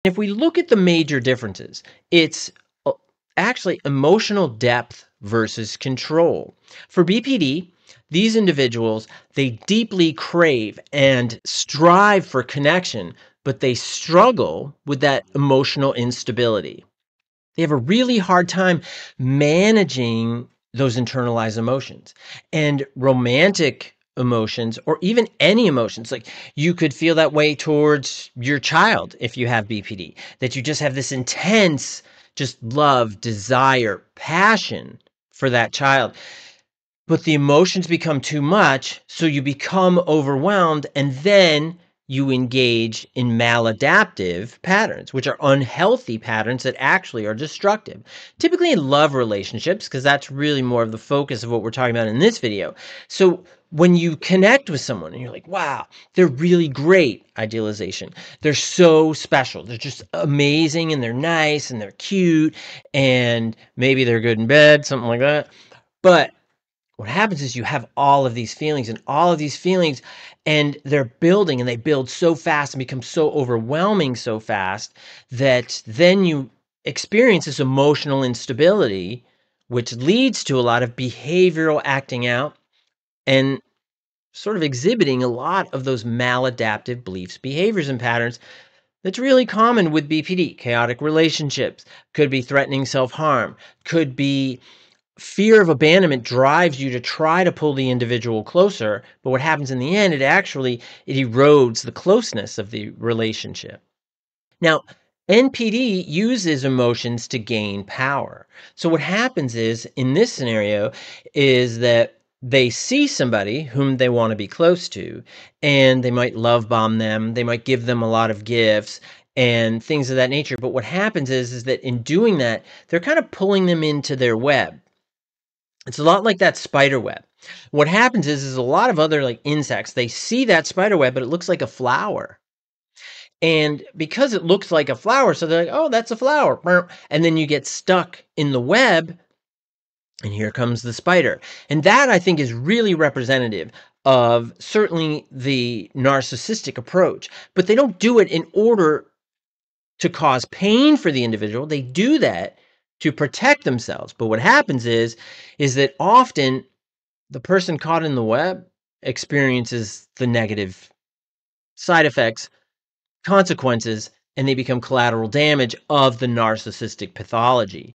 If we look at the major differences, it's uh, actually emotional depth versus control. For BPD, these individuals, they deeply crave and strive for connection, but they struggle with that emotional instability. They have a really hard time managing those internalized emotions. And romantic emotions, or even any emotions, like you could feel that way towards your child if you have BPD, that you just have this intense, just love, desire, passion for that child. But the emotions become too much, so you become overwhelmed, and then you engage in maladaptive patterns, which are unhealthy patterns that actually are destructive. Typically in love relationships, because that's really more of the focus of what we're talking about in this video. So when you connect with someone and you're like, wow, they're really great, idealization. They're so special. They're just amazing, and they're nice, and they're cute, and maybe they're good in bed, something like that. But what happens is you have all of these feelings and all of these feelings, and they're building, and they build so fast and become so overwhelming so fast that then you experience this emotional instability, which leads to a lot of behavioral acting out and sort of exhibiting a lot of those maladaptive beliefs, behaviors, and patterns. That's really common with BPD. Chaotic relationships, could be threatening self-harm, could be fear of abandonment drives you to try to pull the individual closer, but what happens in the end, it erodes the closeness of the relationship. Now, NPD uses emotions to gain power. So what happens is, in this scenario, is that they see somebody whom they want to be close to, and they might love bomb them, they might give them a lot of gifts and things of that nature. But what happens is that in doing that, they're kind of pulling them into their web. It's a lot like that spider web. What happens is a lot of other like insects, they see that spider web, but it looks like a flower. And because it looks like a flower, so they're like, oh, that's a flower. And then you get stuck in the web, and here comes the spider. And that, I think, is really representative of certainly the narcissistic approach. But they don't do it in order to cause pain for the individual. They do that to protect themselves. But what happens is that often the person caught in the web experiences the negative side effects, consequences, and they become collateral damage of the narcissistic pathology.